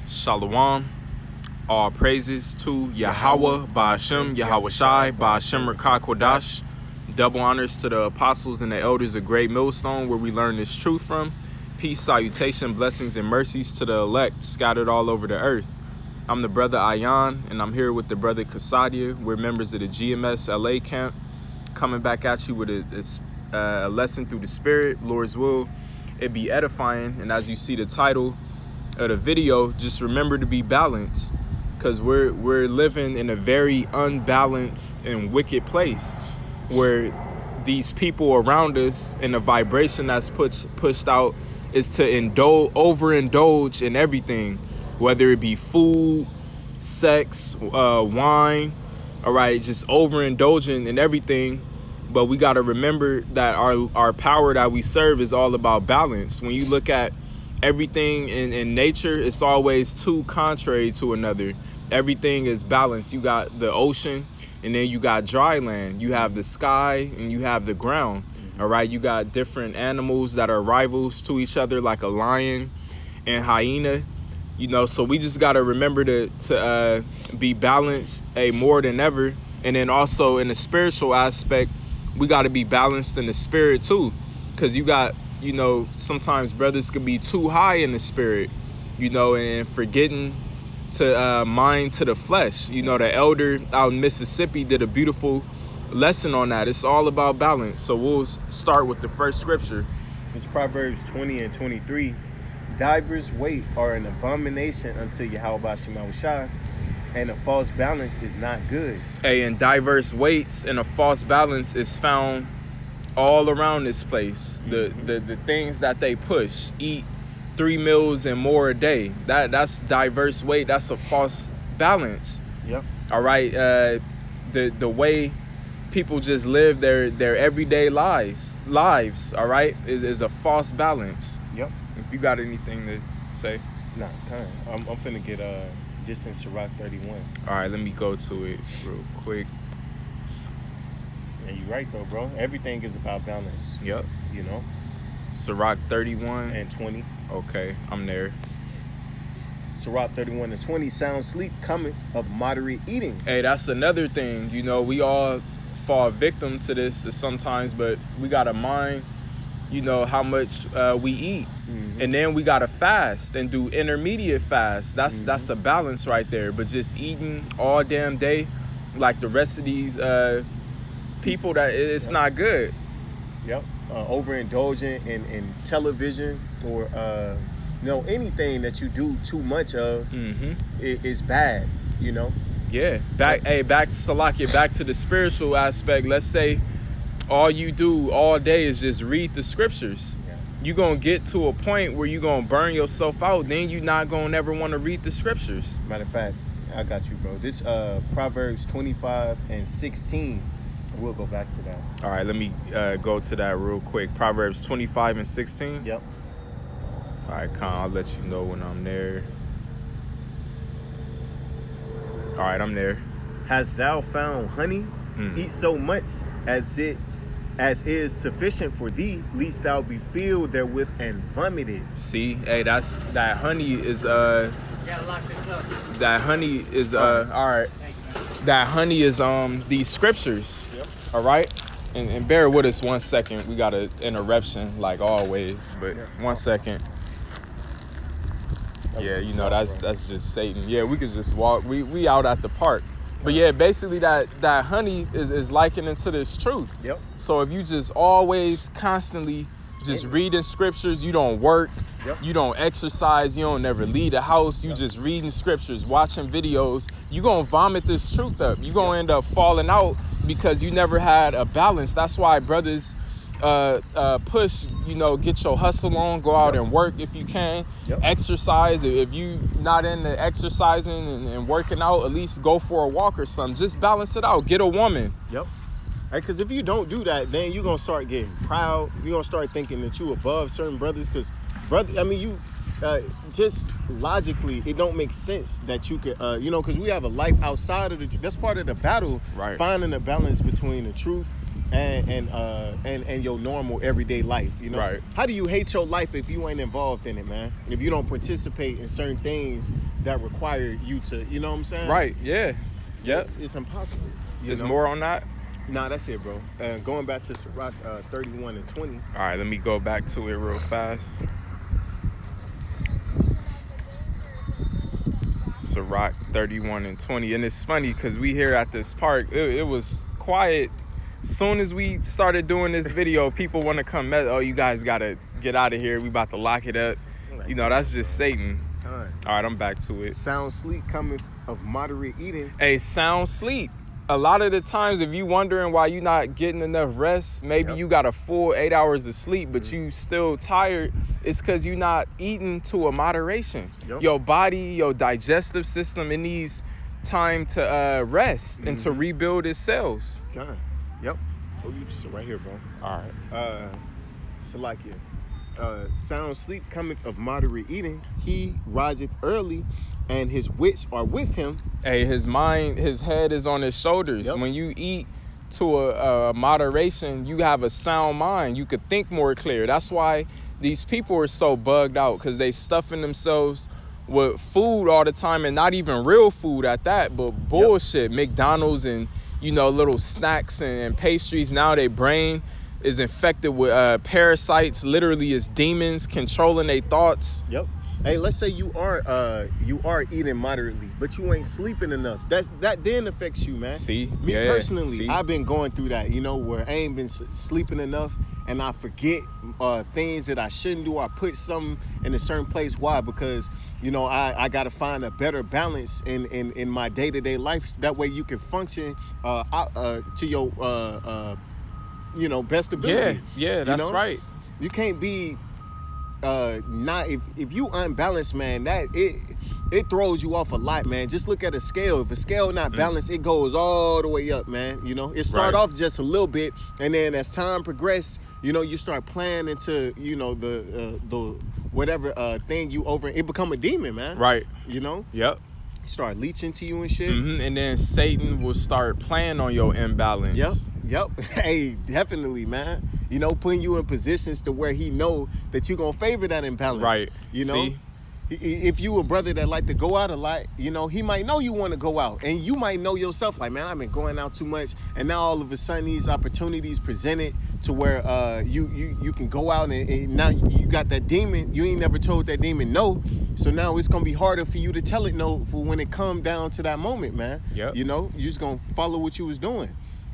Shalom. All praises to Yahweh, Ba'ashem, Yahweh Shai, Ba'ashem Rakah Kodash. Double honors to the apostles and the elders of Great Millstone, where we learn this truth from. Peace, salutation, blessings, and mercies to the elect scattered all over the earth. I'm the brother Ayan, and I'm here with the brother Kasadia. We're members of the GMS LA camp, coming back at you with a lesson through the Spirit. Lord's will, it be edifying. And as you see the title of the video, just remember to be balanced, because we're living in a very unbalanced and wicked place where these people around us and the vibration that's pushed out is to overindulge in everything, whether it be food, sex, wine, all right, just overindulging in everything. But we got to remember that our power that we serve is all about balance. When you look at everything in nature, it's always two contrary to another. Everything is balanced. You got the ocean, and then you got dry land. You have the sky, and you have the ground. All right, you got different animals that are rivals to each other, like a lion and hyena. You know, so we just got to remember to be balanced more than ever. And then also in the spiritual aspect, we got to be balanced in the spirit too, because you got, you know, sometimes brothers could be too high in the spirit, you know, and forgetting to mind to the flesh. You know, the elder out in Mississippi did a beautiful lesson on that. It's all about balance. So we'll start with the first scripture. It's Proverbs 20 and 23. Divers weight are an abomination unto Yahweh Shema Shai, and a false balance is not good. Hey, and diverse weights and a false balance is found all around this place. The things that they push, eat 3 meals and more a day, that's diverse weight. That's a false balance. Yep. All right. The way people just live their everyday lives, all right, is a false balance. Yep. If you got anything to say. Nah, kind. I'm finna get this in Sirach 31. All right, let me go to it real quick. And you're right though, bro. Everything is about balance. Yep. You know. Sirach 31 and 20. Okay, I'm there. Sirach 31 and 20. Sound sleep cometh of moderate eating. Hey, that's another thing. You know, we all fall victim to this sometimes, but we gotta mind, you know, how much we eat. And then we gotta fast and do intermediate fast. That's a balance right there. But just eating all damn day like the rest of these people, that it's not good. Yep. Overindulging in television or you know, anything that you do too much of is bad, you know. Yeah. Back to Salakia, back to the spiritual aspect. Let's say all you do all day is just read the scriptures. You're going to get to a point where you're going to burn yourself out. Then you're not going to never want to read the scriptures. Matter of fact, I got you, bro. This Proverbs 25 and 16. We'll go back to that. All right, let me go to that real quick. Proverbs 25 and 16. Yep. All right, Khan, I'll let you know when I'm there. All right, I'm there. Hast thou found honey? Eat so much as is sufficient for thee, lest thou be filled therewith and vomited. See, hey, that honey is that honey is all right. That honey is these scriptures. Yep. All right, and bear with us 1 second. We got an interruption like always, but 1 second. Yeah, you know, that's just Satan. Yeah, we could just walk. We out at the park. But yeah, basically that honey is likened into this truth. Yep. So if you just always constantly just reading scriptures, you don't work, you don't exercise, you don't never leave the house, you just reading scriptures, watching videos, you gonna vomit this truth up. You gonna end up falling out because you never had a balance. That's why brothers push, you know, get your hustle on, go out and work if you can, exercise. If you not into exercising and working out, at least go for a walk or something. Just balance it out. Get a woman. Yep. Because if you don't do that, then you're gonna start getting proud. You're gonna start thinking that you above certain brothers. Because you just logically, it don't make sense that you could, because we have a life outside of the. That's part of the battle, right? Finding a balance between the truth and your normal everyday life, you know? Right. How do you hate your life if you ain't involved in it, man? If you don't participate in certain things that require you to, you know what I'm saying? Right. Yeah. Yep. It's impossible. There's more on that. Nah, that's it, bro. Going back to Sirach 31 and 20. All right, let me go back to it real fast. Sirach 31 and 20. And it's funny because we here at this park, it was quiet. Soon as we started doing this video, people want to come, oh, you guys got to get out of here. We about to lock it up. You know, that's just Satan. All right, I'm back to it. Sound sleep cometh of moderate eating. Hey, sound sleep. A lot of the times, if you wondering why you not getting enough rest, maybe you got a full 8 hours of sleep, but you still tired, it's because you not eating to a moderation. Your body, your digestive system, it needs time to rest and to rebuild its cells. Yep. Oh, you just right here, bro. All right. Salakia. Sound sleep cometh of moderate eating. He riseth early, and his wits are with him. Hey, his mind, his head is on his shoulders. When you eat to a moderation, you have a sound mind. You could think more clear. That's why these people are so bugged out, because they stuffing themselves with food all the time, and not even real food at that, but bullshit. McDonald's and, you know, little snacks and pastries. Now their brain is infected with parasites, literally as demons controlling their thoughts. Hey, let's say you are eating moderately, but you ain't sleeping enough. That then affects you, man. Me personally, I've been going through that, you know, where I ain't been sleeping enough, and I forget things that I shouldn't do. I put something in a certain place. Why? Because, you know, I got to find a better balance in my day-to-day life. That way you can function to your you know, best ability. Yeah, that's right. You can't be not if you unbalanced, man, that it throws you off a lot, man. Just look at a scale. If a scale not balanced, it goes all the way up, man. You know, it start off just a little bit, and then as time progresses, you know, you start playing into, you know, the whatever thing you over, it become a demon, man. Right. You know. Start leeching to you and shit. And then Satan will start playing on your imbalance. Hey, definitely, man. You know, putting you in positions to where he know that you gonna favor that imbalance. Right. You know, if you a brother that like to go out a lot, you know, he might know you want to go out, and you might know yourself like, man, I've been going out too much, and now all of a sudden these opportunities presented to where you can go out, and now you got that demon. You ain't never told that demon no, so now it's gonna be harder for you to tell it no for when it come down to that moment, man. You know, you just gonna follow what you was doing.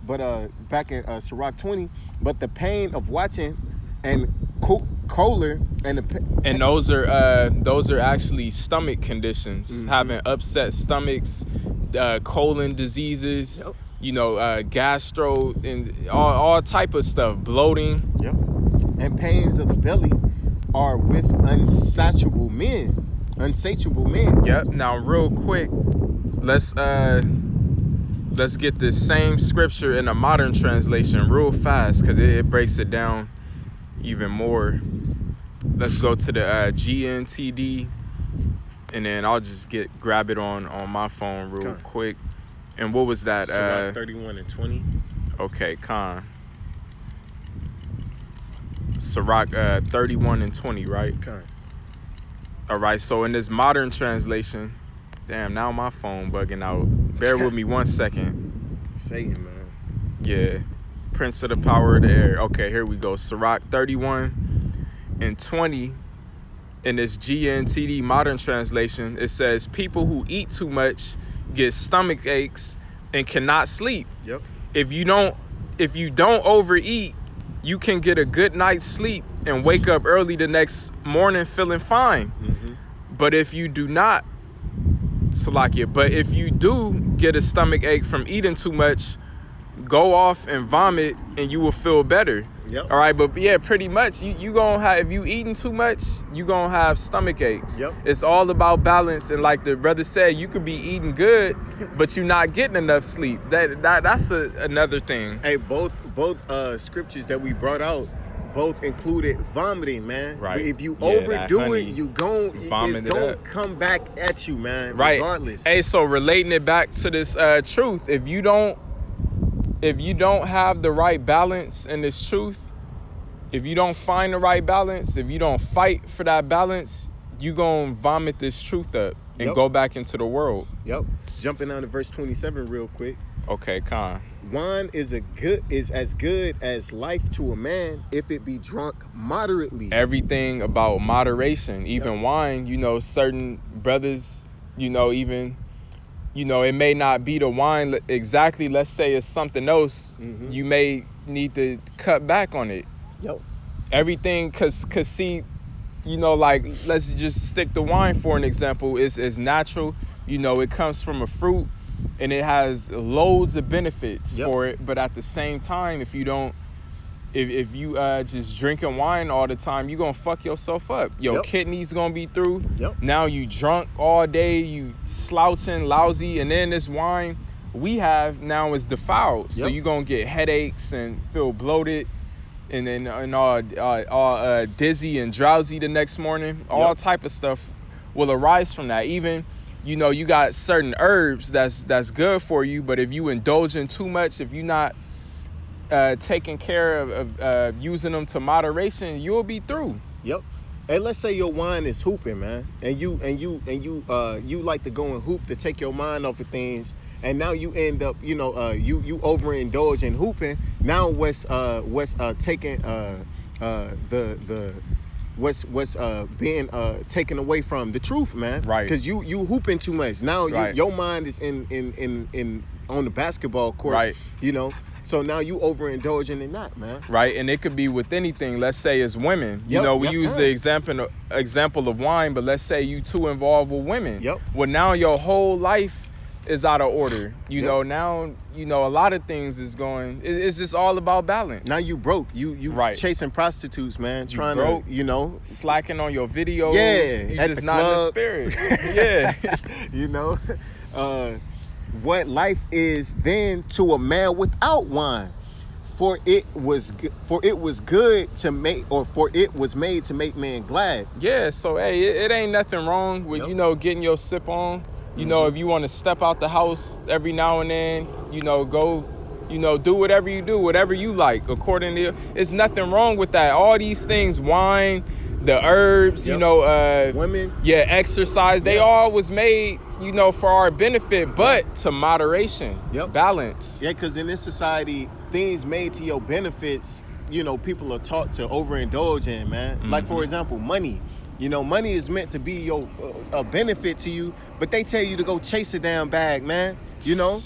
But back in Sirach 20, but the pain of watching and choler and those are actually stomach conditions, having upset stomachs, colon diseases, you know, gastro and all type of stuff, bloating. And pains of the belly are with unsatiable men. Now real quick, let's get this same scripture in a modern translation real fast, because it breaks it down even more. Let's go to the GNTD, and then I'll just grab it on my phone real quick. And what was that? Sirach 31 and 20. Okay, Sirach 31 and 20, right? All right, so in this modern translation, damn, now my phone bugging out. Bear with me 1 second. Satan, man. Yeah. Prince of the power of the air. Okay, here we go. Sirach 31 and 20. In this GNTD modern translation, it says, people who eat too much get stomach aches and cannot sleep. If you don't overeat, you can get a good night's sleep and wake up early the next morning feeling fine. But if you do not, Salakia, but if you do get a stomach ache from eating too much, go off and vomit and you will feel better. All right, but yeah, pretty much you gonna have, if you eating too much, you gonna have stomach aches. It's all about balance, and like the brother said, you could be eating good, but you're not getting enough sleep. That's another thing. Hey, both scriptures that we brought out both included vomiting, man. If you overdo it, it's gonna come back at you, man. Regardless. Hey, so relating it back to this truth, if you don't if you don't have the right balance in this truth, if you don't find the right balance, if you don't fight for that balance, you gonna vomit this truth up and go back into the world. Yep. Jumping down to verse 27 real quick. Okay, Khan. Wine is as good as life to a man if it be drunk moderately. Everything about moderation, even wine, you know, certain brothers, you know, even, you know, it may not be the wine exactly. Let's say it's something else. You may need to cut back on it. Yep. Everything, cause see, you know, like, let's just stick to wine for an example. It's natural, you know, it comes from a fruit and it has loads of benefits for it. But at the same time, if you don't, if you just drinking wine all the time, you gonna fuck yourself up. Your kidneys gonna be through. Now you drunk all day, you slouching, lousy, and then this wine we have now is defiled. So you gonna get headaches and feel bloated. And then all dizzy and drowsy the next morning. All type of stuff will arise from that. Even, you know, you got certain herbs that's good for you, but if you indulge in too much, if you're not taking care of using them to moderation, you'll be through. Yep. And let's say your wine is hooping, man, and you like to go and hoop to take your mind off of things. And now you end up, you know, you overindulge in hooping. Now what's taking what's being taken away from the truth, man. Right. Because you hooping too much. Now your mind is in on the basketball court. Right. You know. So now you overindulging in that, man. Right, and it could be with anything. Let's say it's women. You know, we use the example of wine, but let's say you too involved with women. Well, now your whole life is out of order. You know, now, you know, a lot of things is going, it's just all about balance. Now you broke. You chasing prostitutes, man. Trying to, you know. Slacking on your videos. Yeah. You just not in the spirit. Yeah. You know. What life is then to a man without wine. For it was good to make, or for it was made to make man glad. Yeah, so hey, it ain't nothing wrong with, you know, getting your sip on. You know, if you want to step out the house every now and then, you know, go, you know, do whatever you do, whatever you like. According to, it's nothing wrong with that. All these things, wine, the herbs, you know, women, exercise, they all was made, you know, for our benefit, but to moderation, balance. Yeah, because in this society, things made to your benefits, you know, people are taught to overindulge in, man. Like, for example, money. You know, money is meant to be a benefit to you, but they tell you to go chase a damn bag, man. You know?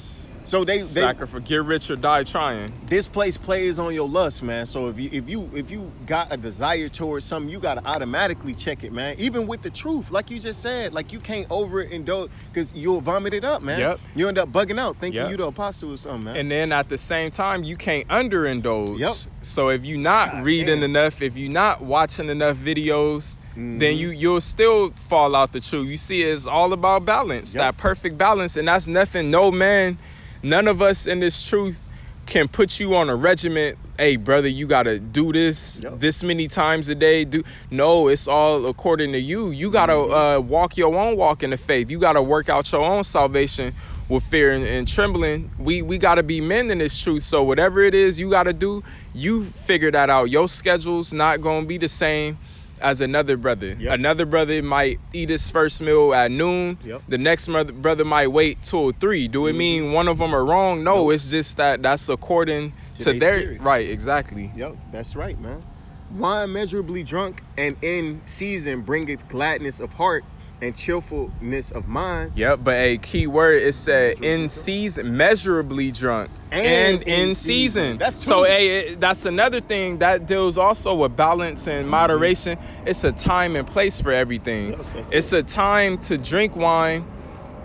So they sacrifice, get rich or die trying. This place plays on your lust, man. So if you got a desire towards something, you gotta automatically check it, man. Even with the truth, like you just said, like you can't overindulge because you'll vomit it up, man. You end up bugging out, thinking you the apostle or something, man. And then at the same time, you can't underindulge. So if you're not reading enough, if you're not watching enough videos, then you'll still fall out the truth. You see, it's all about balance, that perfect balance, and that's nothing. No man. None of us in this truth can put you on a regiment. Hey, brother, you got to do this this many times a day. No, it's all according to you. You got to walk your own walk in the faith. You got to work out your own salvation with fear and trembling. We got to be men in this truth. So whatever it is you got to do, you figure that out. Your schedule's not going to be the same as another brother. Another brother might eat his first meal at noon. The next brother might wait till 3. Do it mean one of them are wrong? No, it's just that's according to their spirit. Right, exactly. That's right, man. Wine measurably drunk and in season bringeth gladness of heart and cheerfulness of mind. But a key word, it said in season, measurably drunk and in season. That's true. So that's another thing that deals also with balance and moderation. It's a time and place for everything. It's a time to drink wine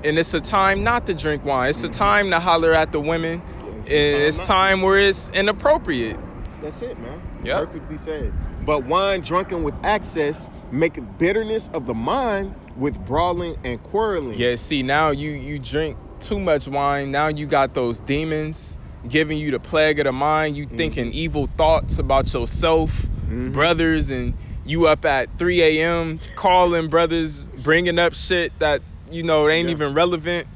and it's a time not to drink wine. It's a time to holler at the women. It's time where it's inappropriate. That's it, man. Perfectly said. But wine drunken with excess maketh bitterness of the mind with brawling and quarreling. See, now you drink too much wine. Now you got those demons giving you the plague of the mind. You thinking evil thoughts about yourself, brothers, and you up at 3 a.m. calling brothers, bringing up shit that, you know, ain't even relevant,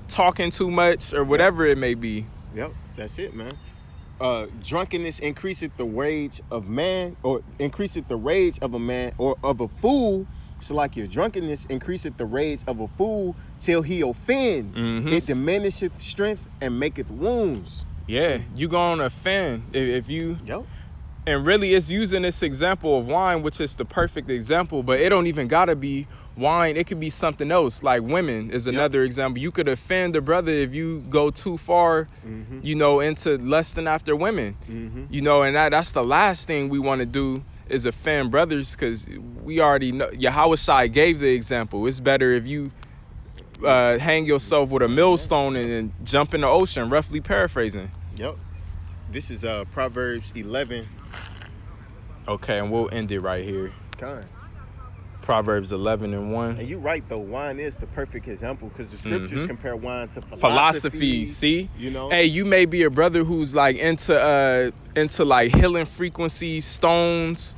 talking too much or whatever it may be. That's it, man. Drunkenness increaseth the rage of man, or increaseth the rage of a man, or of a fool. So like your drunkenness increaseth the rage of a fool till he offend. It diminisheth strength and maketh wounds. Yeah, you gonna offend if you. Yep. And really, it's using this example of wine, which is the perfect example, but it don't even gotta be wine. It could be something else. Like women is another example. You could offend a brother if you go too far, you know, into lusting after women, you know, and that's the last thing we want to do is offend brothers, because we already know. Yahweh Shai gave the example. It's better if you hang yourself with a millstone and jump in the ocean, roughly paraphrasing. Yep. This is Proverbs 11. Okay, and we'll end it right here. Kind. Proverbs 11:1. And you're right, though. Wine is the perfect example, because the scriptures compare wine to Philosophy. See, you know. Hey, you may be a brother who's like into like healing frequencies, stones.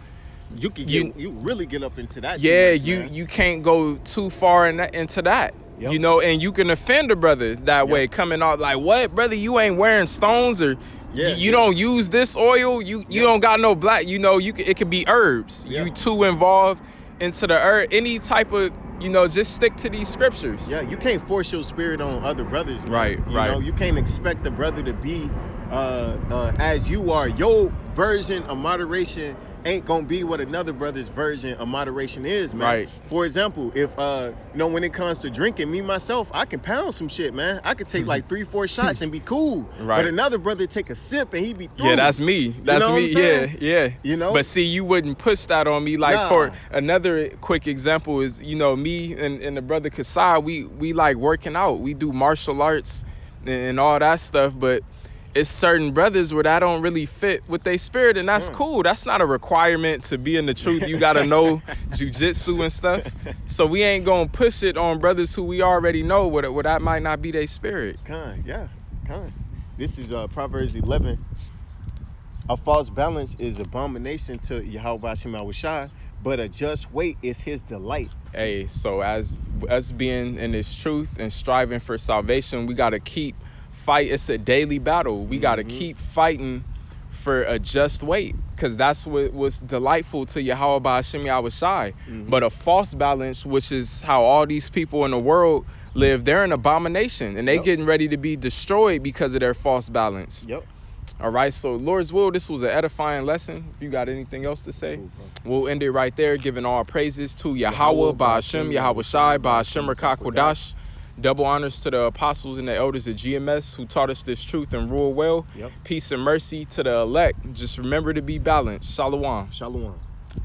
You can get, you really get up into that. Yeah, too much, man. you can't go too far into that. Yep. You know, and you can offend a brother that way, coming off like, what, brother? You ain't wearing stones, or you don't use this oil. You don't got no black. You know, it could be herbs. Yeah. You too involved into the herb, any type of, you know, just stick to these scriptures. Yeah, you can't force your spirit on other brothers, man. Right, you right. know, you can't expect the brother to be as you are. Your version of moderation ain't gonna be what another brother's version of moderation is, man. Right. For example, if you know, when it comes to drinking, me myself, I can pound some shit, man. I could take like 3-4 shots and be cool. Right. But another brother take a sip and he be through. Yeah, that's me. That's know what me. I'm saying? Yeah. You know? But see, you wouldn't push that on me. Like, Nah. for another quick example is, you know, me and the brother Kasai, we like working out. We do martial arts and all that stuff, but it's certain brothers where that don't really fit with their spirit, and that's cool. That's not a requirement to be in the truth. You gotta know jujitsu and stuff. So we ain't gonna push it on brothers who we already know where that might not be their spirit. Kind. This is Proverbs 11. A false balance is abomination to Yahweh Hashem Yahushua, but a just weight is his delight. Hey, so as us being in this truth and striving for salvation, we gotta keep fight. It's a daily battle. We got to keep fighting for a just weight, because that's what was delightful to Yahweh Hashem Yahushai. But a false balance, which is how all these people in the world live, they're an abomination, and they getting ready to be destroyed because of their false balance. Yep. All right, so Lord's will, this was an edifying lesson. If you got anything else to say, we'll end it right there, giving all praises to Yahweh Ba'ashem Yahushai Ba'ashem Rakah Kodash. Double honors to the apostles and the elders of GMS who taught us this truth and rule well. Yep. Peace and mercy to the elect. Just remember to be balanced. Shalom. Shalom.